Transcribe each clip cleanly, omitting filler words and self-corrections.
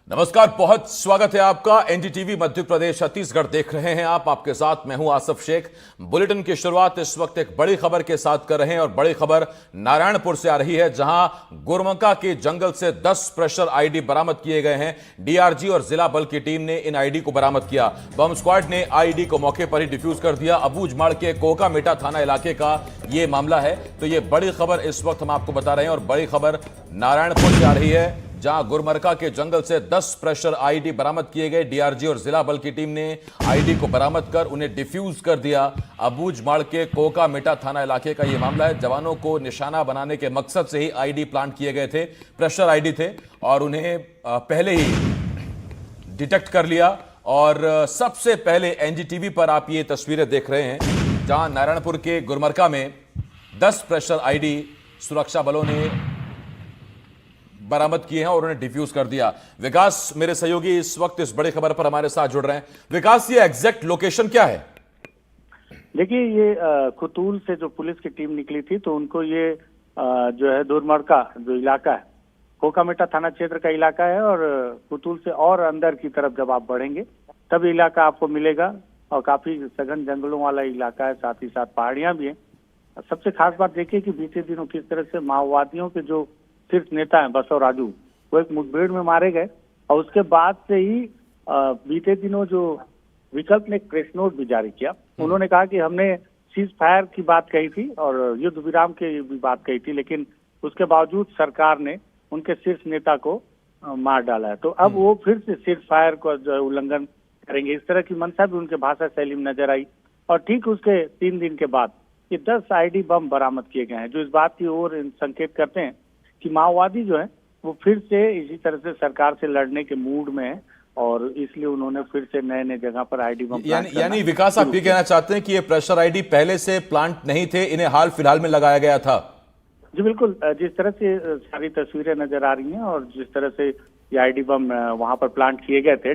नमस्कार, बहुत स्वागत है आपका। एनडीटीवी मध्य प्रदेश छत्तीसगढ़ देख रहे हैं आप। आपके साथ मैं हूं आसफ शेख। बुलेटिन की शुरुआत इस वक्त एक बड़ी खबर के साथ कर रहे हैं और बड़ी खबर नारायणपुर से आ रही है, जहां गुरमका के जंगल से 10 प्रेशर आईडी बरामद किए गए हैं। डीआरजी और जिला बल की टीम ने इन आईडी को बरामद किया। बम स्क्वाड ने आईडी को मौके पर ही डिफ्यूज कर दिया। अबूझमाड़ के कोकामेटा थाना इलाके का यह मामला है। तो यह बड़ी खबर इस वक्त हम आपको बता रहे हैं और बड़ी खबर नारायणपुर से आ रही है, जहां गुरमरका के जंगल से 10 प्रेशर आईडी बरामद किए गए। डीआरजी और जिला बल की टीम ने आईडी को बरामद कर उन्हें डिफ्यूज कर दिया। अबूझमाड़ के कोकामेटा थाना इलाके का यह मामला है। जवानों को निशाना बनाने के मकसद से ही आईडी प्लांट किए गए थे। प्रेशर आईडी थे और उन्हें पहले ही डिटेक्ट कर लिया। और सबसे पहले एनडीटीवी पर आप ये तस्वीरें देख रहे हैं, जहां नारायणपुर के गुरमरका में 10 प्रेशर आईडी सुरक्षा बलों ने बरामद किए हैं और उन्हें डिफ्यूज कर दिया। विकास मेरे सहयोगी इस वक्त इस बड़ी खबर पर हमारे साथ जुड़ रहे हैं। विकास, ये एग्जैक्ट लोकेशन क्या है? देखिए, ये कुतूल से जो पुलिस की टीम निकली थी, तो उनको ये जो है दुरमड़का जो इलाका है, कोकामेटा थाना क्षेत्र का इलाका है। और कुतूल से और अंदर की तरफ जब आप बढ़ेंगे तब इलाका आपको मिलेगा और काफी सघन जंगलों वाला इलाका है, साथ ही साथ पहाड़ियां भी हैं। सबसे खास बात देखिए कि बीते दिनों किस तरह से माओवादियों के जो शीर्ष नेता हैं बसव राजू, वो एक मुठभेड़ में मारे गए। और उसके बाद से ही बीते दिनों जो विकल्प ने प्रेस नोट भी जारी किया। उन्होंने कहा कि हमने सीज फायर की बात कही थी और युद्ध विराम की भी बात कही थी, लेकिन उसके बावजूद सरकार ने उनके शीर्ष नेता को मार डाला है। तो अब वो फिर से सीज फायर को जो है उल्लंघन करेंगे, इस तरह की मंशा भी उनके भाषा शैली में नजर आई। और ठीक उसके 3 दिन के बाद ये 10 आईडी बम बरामद किए गए हैं, जो इस बात की ओर संकेत करते हैं कि माओवादी जो है वो फिर से इसी तरह से सरकार से लड़ने के मूड में है। और इसलिए उन्होंने फिर से नए नए जगह पर आईडी बम यानी विकास, आप ये कहना चाहते हैं कि ये प्रेशर आईडी पहले से प्लांट नहीं थे, इन्हें हाल फिलहाल में लगाया गया था? जी बिल्कुल। जिस तरह से सारी तस्वीरें नजर आ रही हैं और जिस तरह से ये आईडी बम वहां पर प्लांट किए गए थे,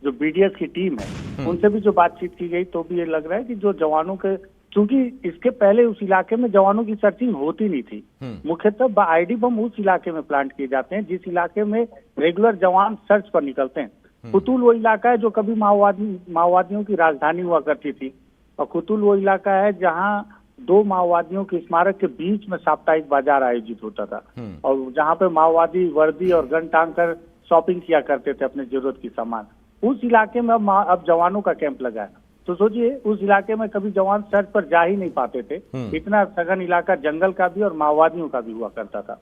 जो बीडीएस की टीम है उनसे भी जो बातचीत की गई, तो भी ये लग रहा है कि जो जवानों के, क्योंकि इसके पहले उस इलाके में जवानों की सर्चिंग होती नहीं थी। मुख्यतः आईडी बम उस इलाके में प्लांट किए जाते हैं जिस इलाके में रेगुलर जवान सर्च पर निकलते हैं। कुतूल वो इलाका है जो कभी माओवादियों की राजधानी हुआ करती थी। और कुतूल वो इलाका है जहां 2 माओवादियों के स्मारक के बीच में साप्ताहिक बाजार आयोजित होता था और जहां पे माओवादी वर्दी और गन टांग कर शॉपिंग किया करते थे अपने जरूरत की सामान। उस इलाके में अब जवानों का कैंप लगा है। तो सोचिए, उस इलाके में कभी जवान सर्च पर जा ही नहीं पाते थे। इतना सघन इलाका जंगल का भी और माओवादियों का भी हुआ करता था।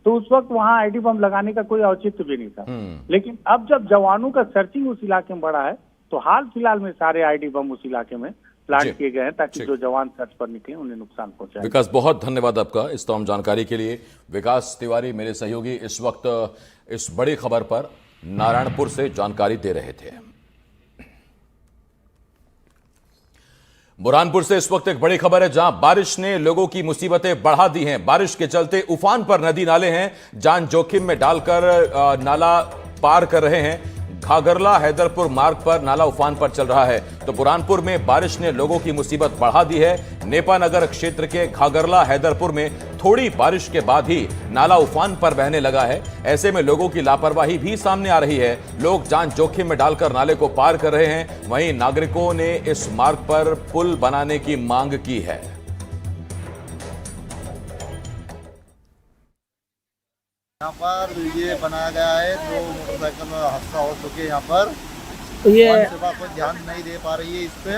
तो उस वक्त वहां आईडी बम लगाने का कोई औचित्य भी नहीं था। लेकिन अब जब जवानों का सर्चिंग उस इलाके में बढ़ा है, तो हाल फिलहाल में सारे आईडी बम उस इलाके में प्लांट किए गए हैं ताकि जो जवान सर्च पर निकले उन्हें नुकसान पहुंचाए। विकास, बहुत धन्यवाद आपका इस तमाम जानकारी के लिए। विकास तिवारी मेरे सहयोगी इस वक्त इस बड़ी खबर पर नारायणपुर से जानकारी दे रहे थे। बुरहानपुर से इस वक्त एक बड़ी खबर है, जहां बारिश ने लोगों की मुसीबतें बढ़ा दी हैं। बारिश के चलते उफान पर नदी नाले हैं, जान जोखिम में डालकर नाला पार कर रहे हैं। घाघरला हैदरपुर मार्ग पर नाला उफान पर चल रहा है। तो बुरहानपुर में बारिश ने लोगों की मुसीबत बढ़ा दी है। नेपानगर क्षेत्र के घाघरला हैदरपुर में थोड़ी बारिश के बाद ही नाला उफान पर बहने लगा है। ऐसे में लोगों की लापरवाही भी सामने आ रही है। लोग जान जोखिम में डालकर नाले को पार कर रहे हैं। वहीं नागरिकों ने इस मार्ग पर पुल बनाने की मांग की है। यहाँ पर ये बनाया गया है, 2 मोटरसाइकिल हादसा हो चुके यहाँ पर। तो ये कोई ध्यान नहीं दे पा रही है इस पे।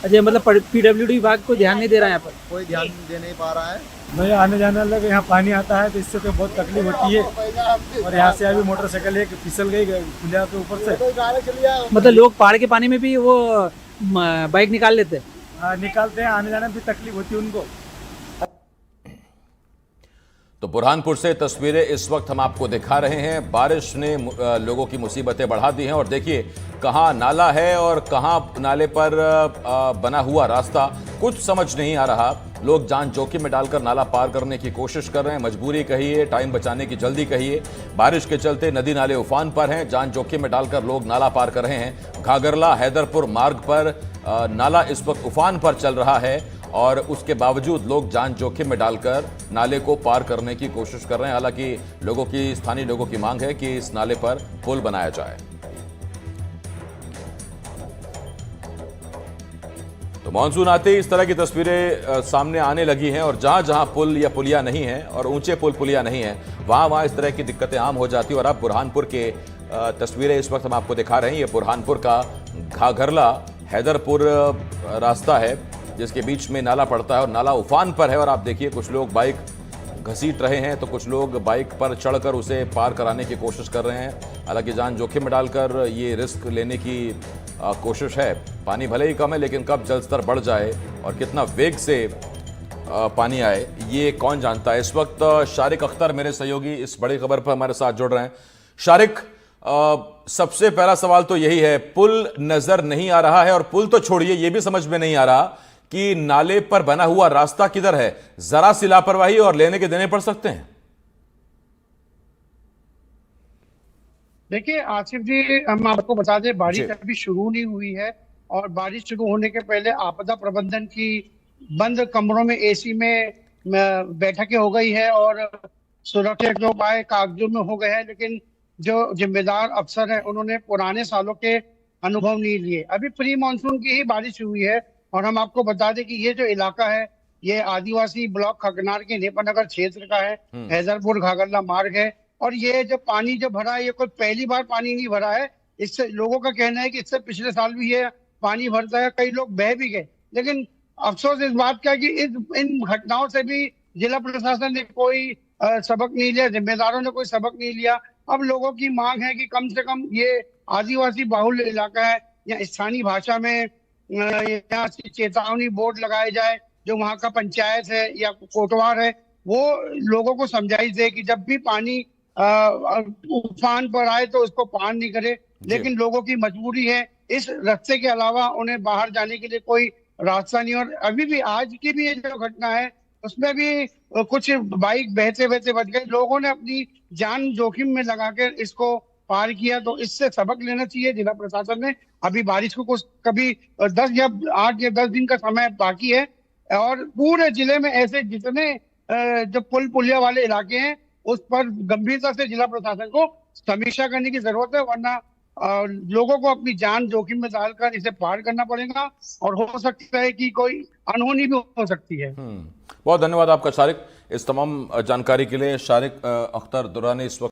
अच्छा, मतलब पीडब्ल्यूडी विभाग को ध्यान नहीं दे रहा है, यहाँ पर कोई ध्यान दे नहीं पा रहा है। नहीं, आने जाने वाले यहाँ पानी आता है तो इससे तो बहुत तकलीफ होती है। और यहाँ से अभी मोटरसाइकिल एक फिसल गई पुलिया के ऊपर से। मतलब लोग पहाड़ के पानी में भी वो बाइक निकाल लेते हैं? निकालते हैं, आने जाने में भी तकलीफ होती है उनको। तो बुरहानपुर से तस्वीरें इस वक्त हम आपको दिखा रहे हैं। बारिश ने लोगों की मुसीबतें बढ़ा दी हैं और देखिए कहां नाला है और कहां नाले पर बना हुआ रास्ता, कुछ समझ नहीं आ रहा। लोग जान जोखिम में डालकर नाला पार करने की कोशिश कर रहे हैं। मजबूरी कहिए, टाइम बचाने की जल्दी कहिए। बारिश के चलते नदी नाले उफान पर हैं। जान जोखिम में डालकर लोग नाला पार कर रहे हैं। घाघरला हैदरपुर मार्ग पर नाला इस वक्त उफान पर चल रहा है और उसके बावजूद लोग जान जोखिम में डालकर नाले को पार करने की कोशिश कर रहे हैं। हालांकि स्थानीय लोगों की मांग है कि इस नाले पर पुल बनाया जाए। तो मानसून आते ही इस तरह की तस्वीरें सामने आने लगी हैं और जहां जहां पुल या पुलिया नहीं है और ऊंचे पुल पुलिया नहीं है, वहां वहां इस तरह की दिक्कतें आम हो जाती है। और अब बुरहानपुर के तस्वीरें इस वक्त हम आपको दिखा रहे हैं। ये बुरहानपुर का घाघरला हैदरपुर रास्ता है जिसके बीच में नाला पड़ता है और नाला उफान पर है। और आप देखिए कुछ लोग बाइक घसीट रहे हैं तो कुछ लोग बाइक पर चढ़कर उसे पार कराने की कोशिश कर रहे हैं। हालांकि जान जोखिम में डालकर ये रिस्क लेने की कोशिश है। पानी भले ही कम है लेकिन कब जलस्तर बढ़ जाए और कितना वेग से पानी आए ये कौन जानता है। इस वक्त शारिक अख्तर मेरे सहयोगी इस बड़ी खबर पर हमारे साथ जुड़ रहे हैं। शारिक, सबसे पहला सवाल तो यही है, पुल नजर नहीं आ रहा है और पुल तो छोड़िए, ये भी समझ में नहीं आ रहा कि नाले पर बना हुआ रास्ता किधर है। जरा सी लापरवाही और लेने के देने पड़ सकते हैं। देखिए आसिफ जी, हम आपको बता दें बारिश अभी शुरू नहीं हुई है और बारिश शुरू होने के पहले आपदा प्रबंधन की बंद कमरों में एसी में बैठकें हो गई है और सुरक्षा के उपाय कागजों में हो गए हैं। लेकिन जो जिम्मेदार अफसर हैं उन्होंने पुराने सालों के अनुभव नहीं लिए। अभी प्री मानसून की ही बारिश हुई है और हम आपको बता दें कि ये जो इलाका है ये आदिवासी ब्लॉक खगनार के नेपानगर क्षेत्र का है। हैदरपुर घाघरला मार्ग है और ये जो पानी जो भरा है ये कोई पहली बार पानी नहीं भरा है। इससे लोगों का कहना है कि इससे पिछले साल भी ये पानी भरता है, कई लोग बह भी गए। लेकिन अफसोस इस बात का कि इन घटनाओं से भी जिला प्रशासन ने कोई सबक नहीं लिया, जिम्मेदारों ने कोई सबक नहीं लिया। अब लोगों की मांग है कि कम से कम ये आदिवासी बाहुल्य इलाका है, या स्थानीय भाषा में यहाँ चेतावनी बोर्ड लगाए जाए। जो वहाँ का पंचायत है या कोटवार है वो लोगों को समझाई दे कि जब भी पानी उफान पर आए तो उसको पार नहीं करे। लेकिन लोगों की मजबूरी है, इस रास्ते के अलावा उन्हें बाहर जाने के लिए कोई रास्ता नहीं। और अभी भी आज की भी ये जो घटना है उसमें भी कुछ बाइक बहते बहते बच गए। लोगों ने अपनी जान जोखिम में लगाकर इसको पार किया, तो इससे सबक लेना चाहिए जिला प्रशासन ने। अभी बारिश को कुछ कभी 10 या 8 या 10 दिन का समय बाकी है और पूरे जिले में ऐसे जितने जो पुल पुलिया वाले इलाके हैं उस पर गंभीरता से जिला प्रशासन को समीक्षा करने की जरूरत है, वरना लोगों को अपनी जान जोखिम में डालकर इसे पार करना पड़ेगा और हो सकता है कि कोई अनहोनी भी हो सकती है। बहुत धन्यवाद आपका शारिक इस तमाम जानकारी के लिए। शारिक अख्तर दुर्रानी इस वक्त